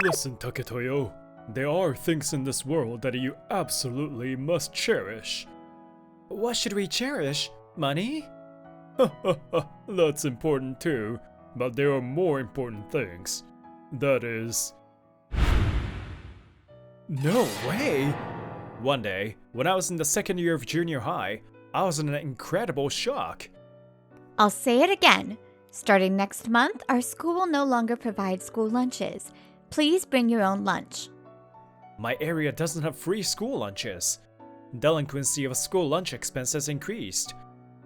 Listen, Taketoyo. There are things in this world that you absolutely must cherish. What should we cherish? Money? That's important too, but there are more important things. That is... No way! One day, when I was in the second year of junior high, I was in an incredible shock. I'll say it again. Starting next month, our school will no longer provide school lunches. Please bring your own lunch. My area doesn't have free school lunches. Delinquency of school lunch expenses increased.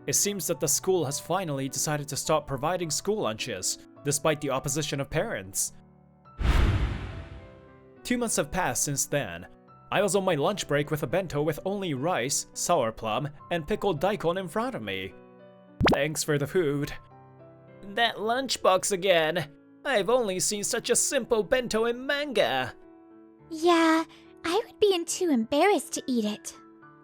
It seems that the school has finally decided to stop providing school lunches, despite the opposition of parents. 2 months have passed since then. I was on my lunch break with a bento with only rice, sour plum, and pickled daikon in front of me. Thanks for the food. That lunchbox again! I've only seen such a simple bento in manga! Yeah, I would be too embarrassed to eat it.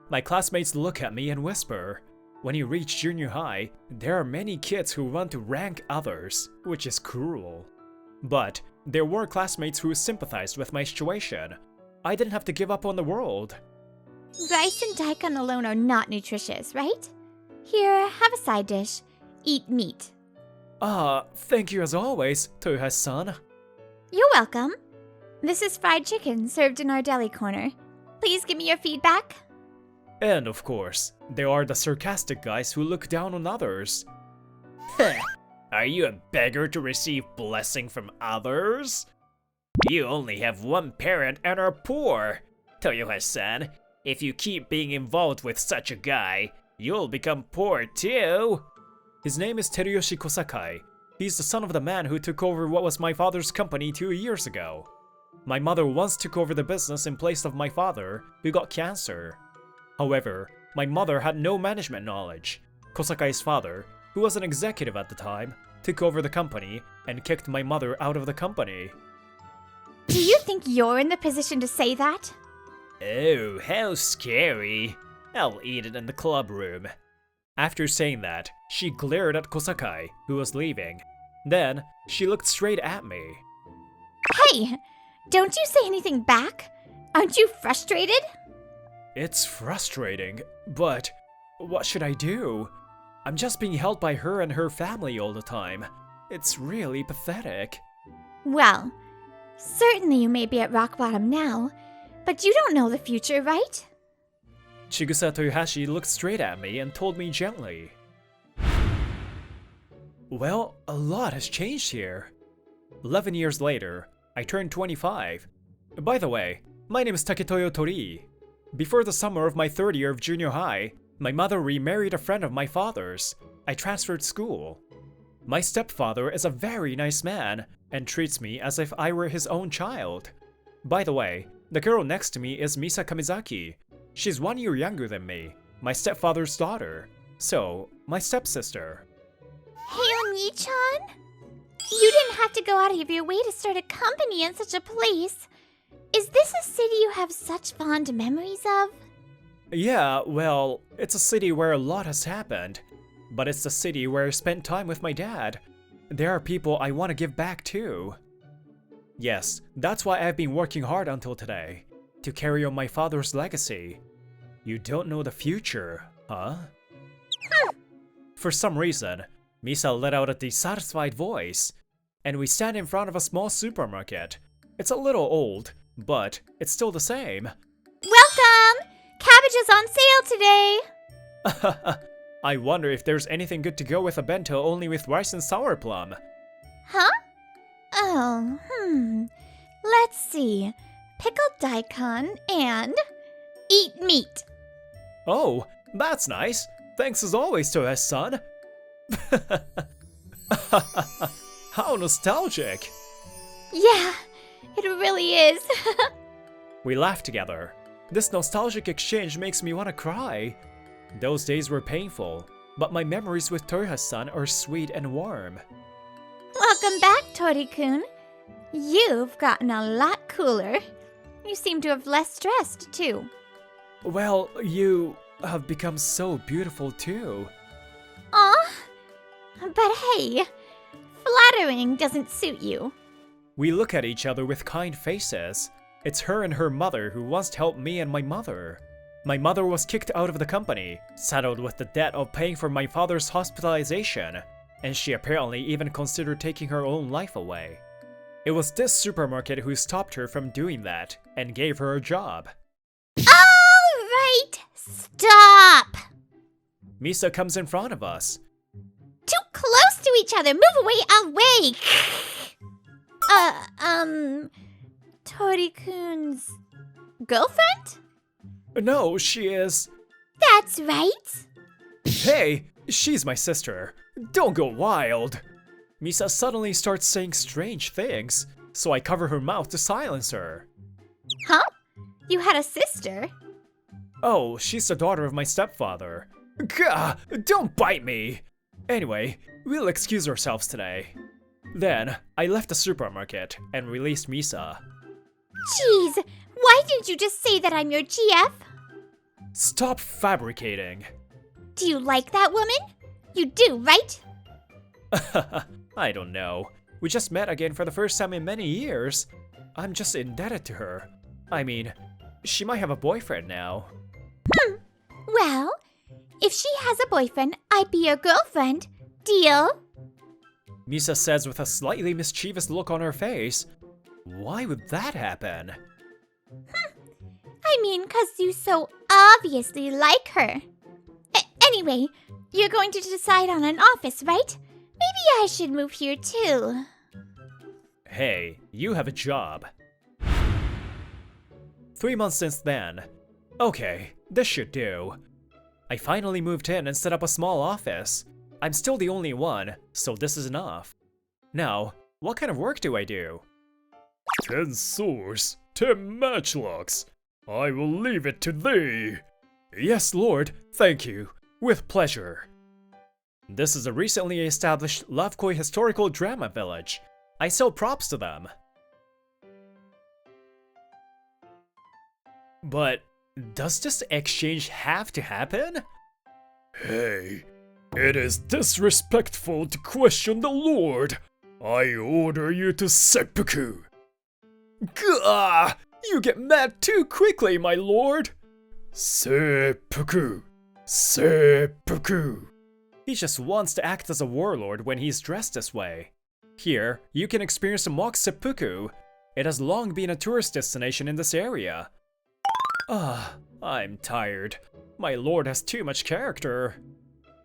My classmates look at me and whisper. When you reach junior high, there are many kids who want to rank others, which is cruel. But there were classmates who sympathized with my situation. I didn't have to give up on the world. Rice and daikon alone are not nutritious, right? Here, have a side dish. Eat meat. Thank you as always, Toyohashi-san. You're welcome. This is fried chicken served in our deli corner. Please give me your feedback. And of course, there are the sarcastic guys who look down on others. Are you a beggar to receive blessing from others? You only have one parent and are poor. Toyohashi-san, if you keep being involved with such a guy, you'll become poor too. His name is Teruyoshi Kosakai. He's the son of the man who took over what was my father's company 2 years ago. My mother once took over the business in place of my father, who got cancer. However, my mother had no management knowledge. Kosakai's father, who was an executive at the time, took over the company and kicked my mother out of the company. Do you think you're in the position to say that? Oh, how scary. I'll eat it in the club room. After saying that, she glared at Kosakai, who was leaving. Then, she looked straight at me. Hey, don't you say anything back? Aren't you frustrated? It's frustrating, but what should I do? I'm just being held by her and her family all the time. It's really pathetic. Well, certainly you may be at rock bottom now, but you don't know the future, right? Chigusa Toyohashi looked straight at me and told me gently. Well, a lot has changed here. 11 years later, I turned 25. By the way, my name is Taketoyo Tori. Before the summer of my third year of junior high, my mother remarried a friend of my father's. I transferred school. My stepfather is a very nice man and treats me as if I were his own child. By the way, the girl next to me is Misa Kamizaki. She's 1 year younger than me, my stepfather's daughter. So, my stepsister. Hey, Oni-chan? You didn't have to go out of your way to start a company in such a place. Is this a city you have such fond memories of? Yeah, well, it's a city where a lot has happened. But it's the city where I spent time with my dad. There are people I want to give back to. Yes, that's why I've been working hard until today. To carry on my father's legacy. You don't know the future, huh? For some reason, Misa let out a dissatisfied voice. And we stand in front of a small supermarket. It's a little old, but it's still the same. Welcome! Cabbage is on sale today! I wonder if there's anything good to go with a bento only with rice and sour plum. Huh? Let's see. Pickled daikon and eat meat. Oh, that's nice. Thanks as always, Toyohashi-san. How nostalgic. Yeah, it really is. We laughed together. This nostalgic exchange makes me want to cry. Those days were painful, but my memories with Toyohashi-san are sweet and warm. Welcome back, Tori-kun. You've gotten a lot cooler. You seem to have less stressed, too. Well, you have become so beautiful, too. Aw, but hey, flattering doesn't suit you. We look at each other with kind faces. It's her and her mother who once helped me and my mother. My mother was kicked out of the company, saddled with the debt of paying for my father's hospitalization, and she apparently even considered taking her own life away. It was this supermarket who stopped her from doing that and gave her a job. All right, stop! Misa comes in front of us. Too close to each other. Move away. Tori-kun's girlfriend? No, she is... That's right. Hey, she's my sister. Don't go wild. Misa suddenly starts saying strange things, so I cover her mouth to silence her. Huh? You had a sister? Oh, she's the daughter of my stepfather. Gah, don't bite me! Anyway, we'll excuse ourselves today. Then, I left the supermarket and released Misa. Jeez, why didn't you just say that I'm your GF? Stop fabricating. Do you like that woman? You do, right? I don't know. We just met again for the first time in many years. I'm just indebted to her. I mean, she might have a boyfriend now. Well, if she has a boyfriend, I'd be your girlfriend. Deal? Misa says with a slightly mischievous look on her face. Why would that happen? I mean, 'cause you so obviously like her. Anyway, you're going to decide on an office, right? Maybe I should move here too. Hey, you have a job. 3 months since then. Okay, this should do. I finally moved in and set up a small office. I'm still the only one, so this is enough. Now, what kind of work do I do? 10 swords, 10 matchlocks. I will leave it to thee. Yes, Lord, thank you. With pleasure. This is a recently established Lovekoi historical drama village. I sell props to them. But does this exchange have to happen? Hey, it is disrespectful to question the Lord. I order you to seppuku. Gah! You get mad too quickly, my lord! Seppuku. Seppuku. He just wants to act as a warlord when he's dressed this way. Here, you can experience a mock seppuku. It has long been a tourist destination in this area. I'm tired. My lord has too much character.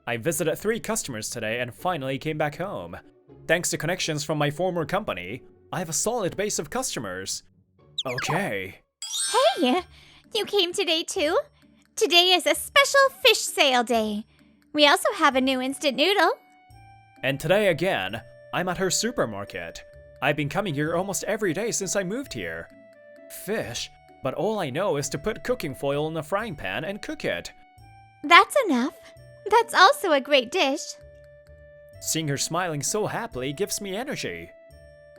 I visited 3 customers today and finally came back home. Thanks to connections from my former company, I have a solid base of customers. Okay. Hey, you came today too? Today is a special fish sale day. We also have a new instant noodle. And today again, I'm at her supermarket. I've been coming here almost every day since I moved here. Fish, but all I know is to put cooking foil in a frying pan and cook it. That's enough. That's also a great dish. Seeing her smiling so happily gives me energy.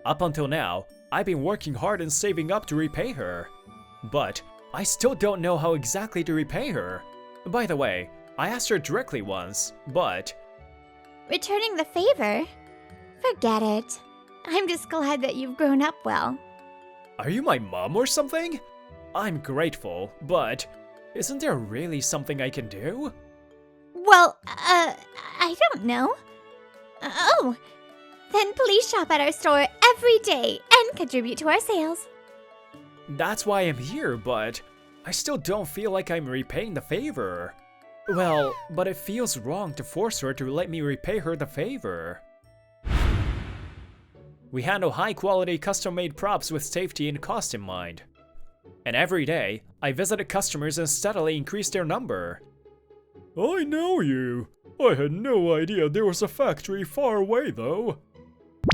Up until now, I've been working hard and saving up to repay her. But I still don't know how exactly to repay her. By the way, I asked her directly once, but... Returning the favor? Forget it. I'm just glad that you've grown up well. Are you my mom or something? I'm grateful, but isn't there really something I can do? Well, I don't know. Oh, then please shop at our store every day and contribute to our sales. That's why I'm here, but I still don't feel like I'm repaying the favor. Well, but it feels wrong to force her to let me repay her the favor. We handle high-quality custom-made props with safety and cost in mind. And every day, I visited customers and steadily increased their number. I know you. I had no idea there was a factory far away though.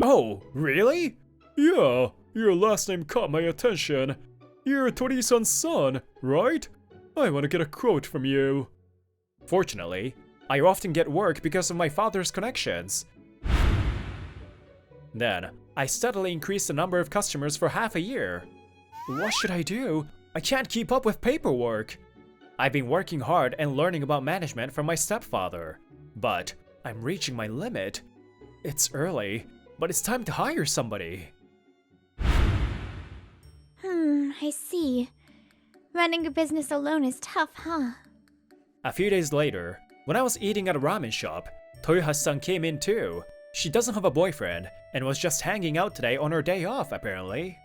Oh, really? Yeah, your last name caught my attention. You're Tori-san's son, right? I want to get a quote from you. Fortunately, I often get work because of my father's connections. Then, I steadily increased the number of customers for half a year. What should I do? I can't keep up with paperwork. I've been working hard and learning about management from my stepfather. But I'm reaching my limit. It's early, but it's time to hire somebody. I see. Running a business alone is tough, huh? A few days later, when I was eating at a ramen shop, Toyohashi-san came in too. She doesn't have a boyfriend and was just hanging out today on her day off, apparently.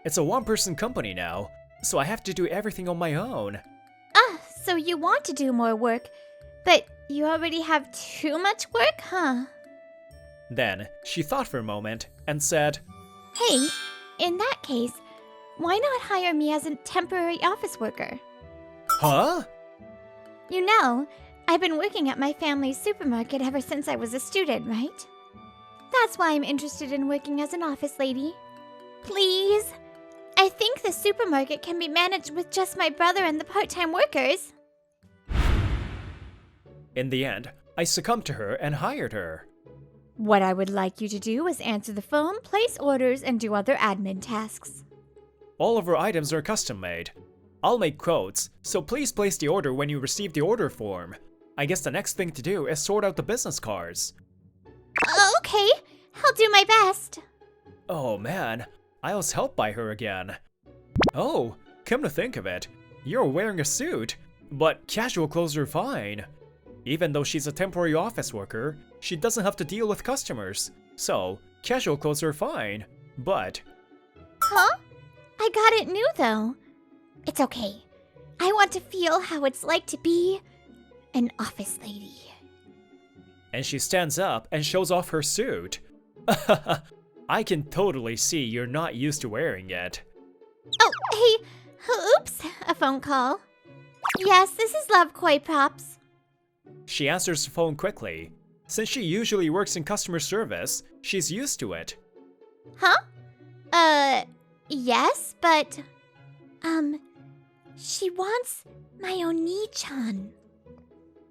It's a one-person company now, so I have to do everything on my own. Ah, so you want to do more work, but you already have too much work, huh? Then, she thought for a moment and said, Hey, in that case, why not hire me as a temporary office worker? Huh? You know, I've been working at my family's supermarket ever since I was a student, right? That's why I'm interested in working as an office lady. Please? I think the supermarket can be managed with just my brother and the part-time workers. In the end, I succumbed to her and hired her. What I would like you to do is answer the phone, place orders, and do other admin tasks. All of her items are custom-made. I'll make quotes, so please place the order when you receive the order form. I guess the next thing to do is sort out the business cards. Okay, I'll do my best. Oh man, I was helped by her again. Oh, come to think of it, you're wearing a suit, but casual clothes are fine. Even though she's a temporary office worker, she doesn't have to deal with customers. So, casual clothes are fine, but... Huh? I got it new though. It's okay. I want to feel how it's like to be an office lady. And she stands up and shows off her suit. I can totally see you're not used to wearing it. Oh, hey, oops, a phone call. Yes, this is Love Koi Props. She answers the phone quickly. Since she usually works in customer service, she's used to it. Huh? Yes, but, she wants my Oni-chan.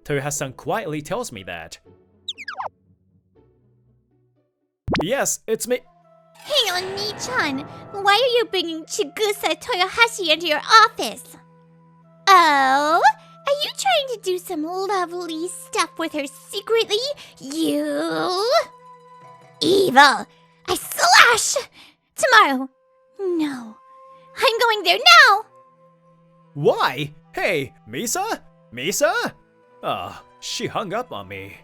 Toyohashi-san quietly tells me that. Yes, it's me. Hey, Oni-chan, why are you bringing Chigusa Toyohashi into your office? Oh, are you trying to do some lovely stuff with her secretly? You... evil! I slash! Tomorrow. No. I'm going there now! Why? Hey, Misa? Misa? Ah, she hung up on me.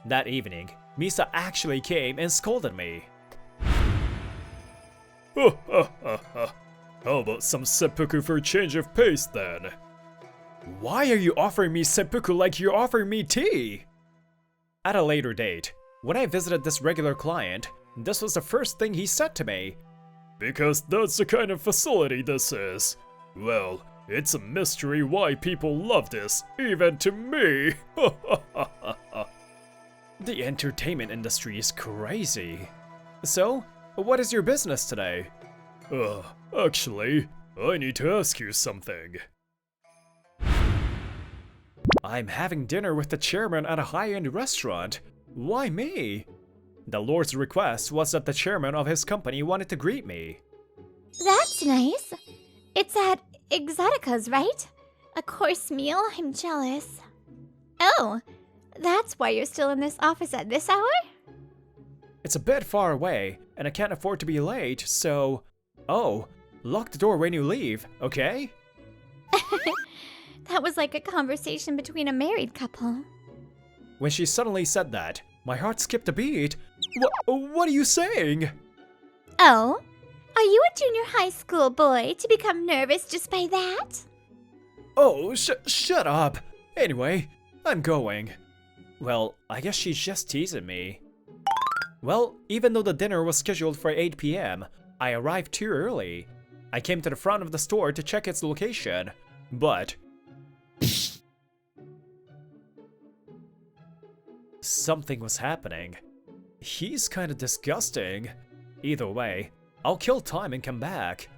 That evening, Misa actually came and scolded me. How about some seppuku for a change of pace then? Why are you offering me seppuku like you're offering me tea? At a later date, when I visited this regular client, this was the first thing he said to me. Because that's the kind of facility this is. Well, it's a mystery why people love this, even to me. The entertainment industry is crazy. So, what is your business today? Actually, I need to ask you something. I'm having dinner with the chairman at a high-end restaurant. Why me? The Lord's request was that the chairman of his company wanted to greet me. That's nice. It's at Exotico's, right? A course meal? I'm jealous. Oh, that's why you're still in this office at this hour? It's a bit far away, and I can't afford to be late, so... Oh, lock the door when you leave, okay? That was like a conversation between a married couple. When she suddenly said that, my heart skipped a beat. What are you saying? Oh? Are you a junior high school boy to become nervous just by that? Oh, shut up. Anyway, I'm going. Well, I guess she's just teasing me. Well, even though the dinner was scheduled for 8 p.m., I arrived too early. I came to the front of the store to check its location, but... something was happening. He's kinda disgusting. Either way, I'll kill time and come back.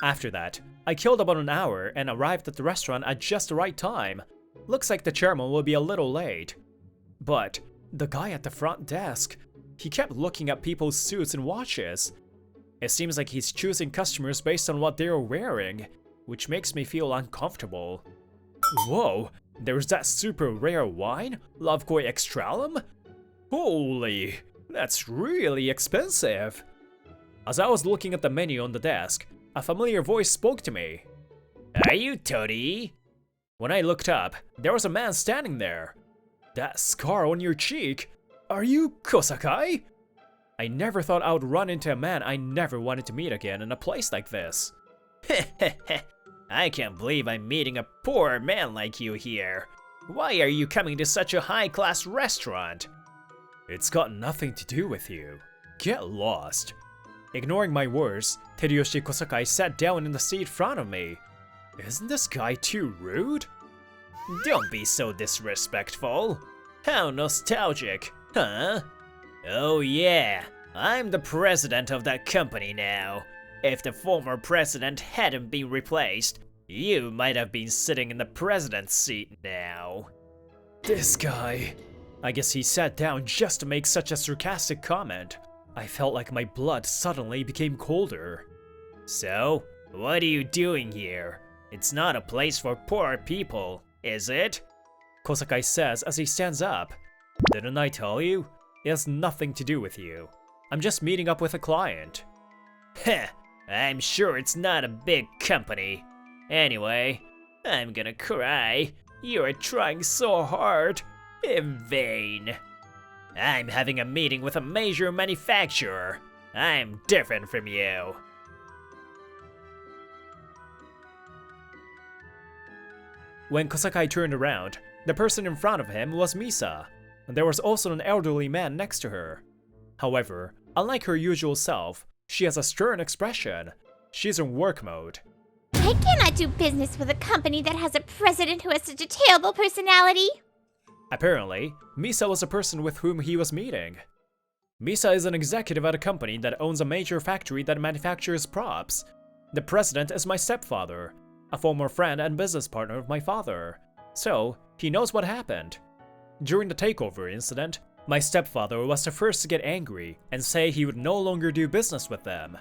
After that, I killed about an hour and arrived at the restaurant at just the right time. Looks like the chairman will be a little late. But the guy at the front desk, he kept looking at people's suits and watches. It seems like he's choosing customers based on what they're wearing, which makes me feel uncomfortable. Whoa, there's that super rare wine, Love Koi Extralum? Holy, that's really expensive. As I was looking at the menu on the desk, a familiar voice spoke to me. Are you Tori? When I looked up, there was a man standing there. That scar on your cheek? Are you Kosakai? I never thought I would run into a man I never wanted to meet again in a place like this. I can't believe I'm meeting a poor man like you here. Why are you coming to such a high-class restaurant? It's got nothing to do with you. Get lost. Ignoring my words, Teruyoshi Kosakai sat down in the seat in front of me. Isn't this guy too rude? Don't be so disrespectful. How nostalgic, huh? Oh yeah, I'm the president of that company now. If the former president hadn't been replaced, you might have been sitting in the president's seat now. This guy. I guess he sat down just to make such a sarcastic comment. I felt like my blood suddenly became colder. So, what are you doing here? It's not a place for poor people, is it? Kosakai says as he stands up. Didn't I tell you? It has nothing to do with you. I'm just meeting up with a client. Heh, I'm sure it's not a big company. Anyway, I'm gonna cry. You are trying so hard. In vain. I'm having a meeting with a major manufacturer. I'm different from you. When Kosakai turned around, the person in front of him was Misa. There was also an elderly man next to her. However, unlike her usual self, she has a stern expression. She's in work mode. I cannot do business with a company that has a president who has such a terrible personality. Apparently, Misa was the person with whom he was meeting. Misa is an executive at a company that owns a major factory that manufactures props. The president is my stepfather, a former friend and business partner of my father, so he knows what happened. During the takeover incident, my stepfather was the first to get angry and say he would no longer do business with them.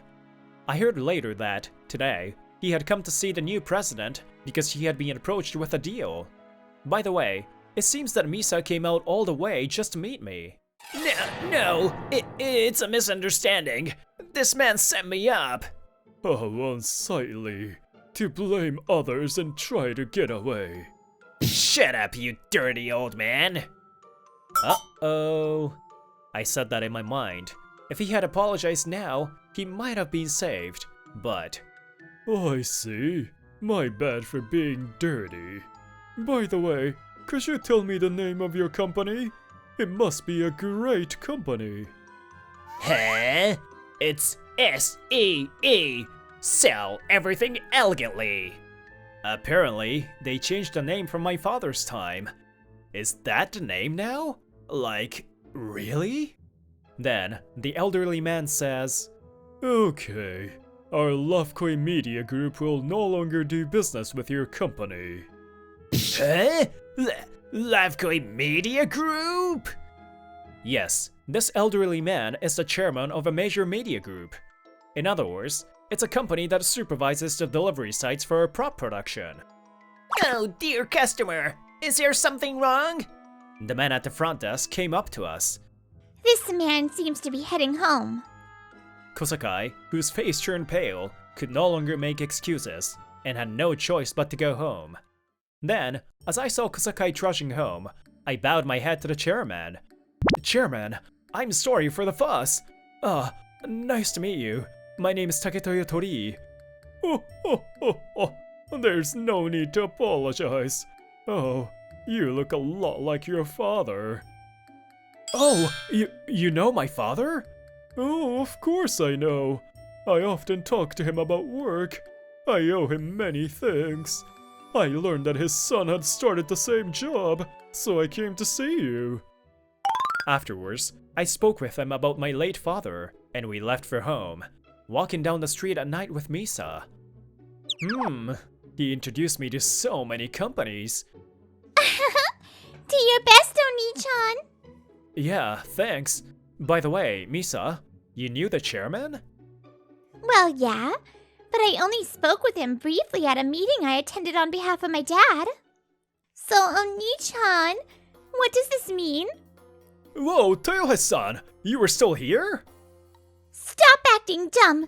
I heard later that, today, he had come to see the new president because he had been approached with a deal. By the way, it seems that Misa came out all the way just to meet me. It's a misunderstanding. This man set me up. How unsightly. To blame others and try to get away. Shut up, you dirty old man. Uh-oh. I said that in my mind. If he had apologized now, he might have been saved, but... I see. My bad for being dirty. By the way, could you tell me the name of your company? It must be a great company. Huh? It's S-E-E. Sell everything elegantly. Apparently, they changed the name from my father's time. Is that the name now? Like, really? Then, the elderly man says, Okay, our Lovekoi Media Group will no longer do business with your company. Huh? Lovekoi Media Group? Yes, this elderly man is the chairman of a major media group. In other words, it's a company that supervises the delivery sites for prop production. Oh, dear customer, is there something wrong? The man at the front desk came up to us. This man seems to be heading home. Kosakai, whose face turned pale, could no longer make excuses and had no choice but to go home. Then, as I saw Kosakai trudging home, I bowed my head to the chairman. Chairman, I'm sorry for the fuss. Nice to meet you. My name is Taketoyo Tori. There's no need to apologize. Oh, you look a lot like your father. Oh, you know my father? Oh, of course I know. I often talk to him about work. I owe him many things. I learned that his son had started the same job, so I came to see you. Afterwards, I spoke with him about my late father, and we left for home, walking down the street at night with Misa. He introduced me to so many companies. Do your best, Oni-chan. Yeah, thanks. By the way, Misa, you knew the chairman? Well, yeah, but I only spoke with him briefly at a meeting I attended on behalf of my dad. So, Oni-chan, what does this mean? Whoa, Toyohashi-san, you were still here? Stop acting dumb.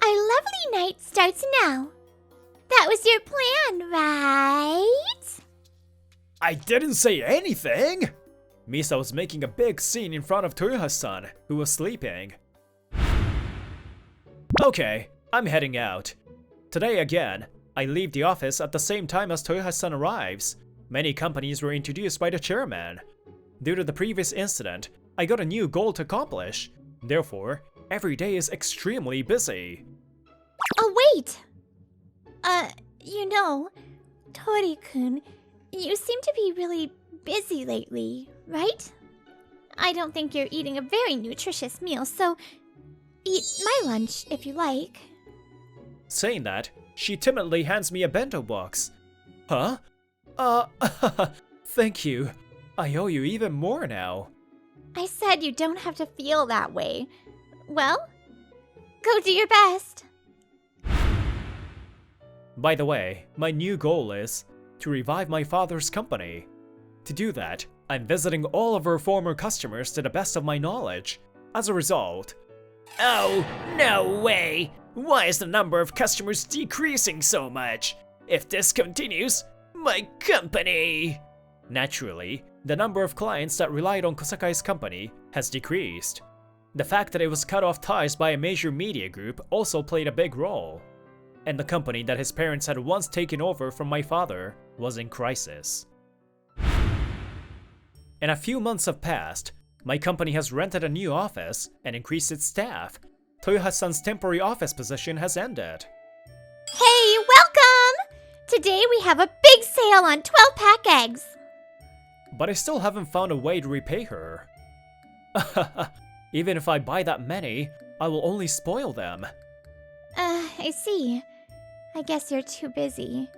Our lovely night starts now. That was your plan, right? I didn't say anything! Misa was making a big scene in front of Toyohashi-san, who was sleeping. Okay, I'm heading out. Today again, I leave the office at the same time as Toyohashi-san arrives. Many companies were introduced by the chairman. Due to the previous incident, I got a new goal to accomplish. Therefore, every day is extremely busy. Oh, wait! Tori-kun, you seem to be really busy lately, right? I don't think you're eating a very nutritious meal, so eat my lunch if you like. Saying that, she timidly hands me a bento box. Huh? Thank you. I owe you even more now. I said you don't have to feel that way. Well, go do your best. By the way, my new goal is to revive my father's company. To do that, I'm visiting all of our former customers to the best of my knowledge. As a result... Oh, no way! Why is the number of customers decreasing so much? If this continues, my company... Naturally, the number of clients that relied on Kosakai's company has decreased. The fact that it was cut off ties by a major media group also played a big role. And the company that his parents had once taken over from my father was in crisis. And a few months have passed. My company has rented a new office and increased its staff. Toyohashi-san's temporary office position has ended. Hey, welcome! Today we have a big sale on 12-pack eggs. But I still haven't found a way to repay her. Even if I buy that many, I will only spoil them. I see. I guess you're too busy.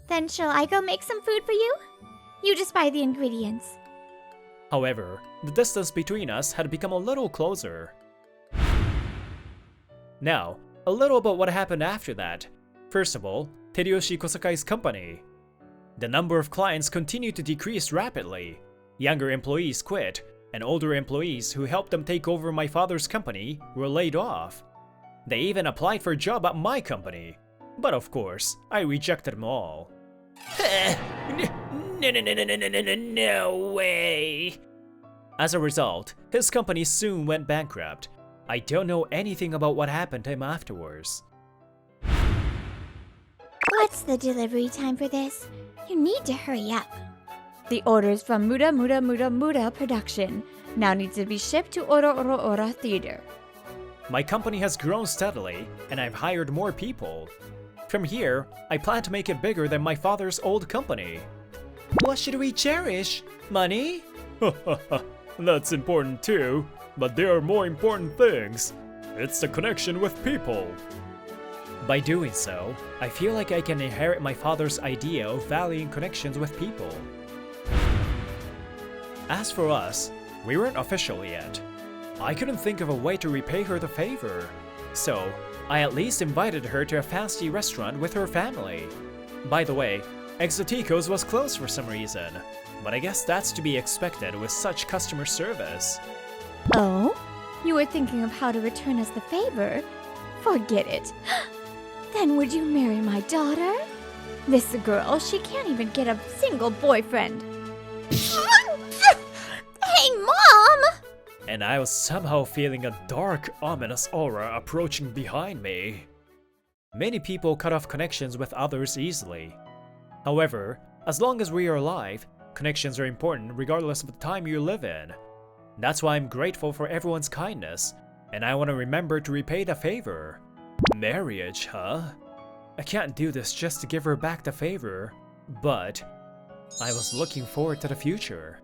Then shall I go make some food for you? You just buy the ingredients. However, the distance between us had become a little closer. Now, a little about what happened after that. First of all, Teriyoshi Kosakai's company. The number of clients continued to decrease rapidly. Younger employees quit, and older employees who helped them take over my father's company were laid off. They even applied for a job at my company. But of course, I rejected them all. No way! As a result, his company soon went bankrupt. I don't know anything about what happened to him afterwards. What's the delivery time for this? You need to hurry up. The orders from Muda Production now need to be shipped to Ora Theater. My company has grown steadily, and I've hired more people. From here, I plan to make it bigger than my father's old company. What should we cherish? Money? That's important too, but there are more important things. It's the connection with people. By doing so, I feel like I can inherit my father's idea of valuing connections with people. As for us, we weren't official yet. I couldn't think of a way to repay her the favor. So, I at least invited her to a fancy restaurant with her family. By the way, Exotico's was closed for some reason, but I guess that's to be expected with such customer service. Oh? You were thinking of how to return us the favor? Forget it. Then would you marry my daughter? This girl, she can't even get a single boyfriend. Hey, Mom! And I was somehow feeling a dark, ominous aura approaching behind me. Many people cut off connections with others easily. However, as long as we are alive, connections are important regardless of the time you live in. That's why I'm grateful for everyone's kindness, and I want to remember to repay the favor. Marriage, huh? I can't do this just to give her back the favor, but I was looking forward to the future.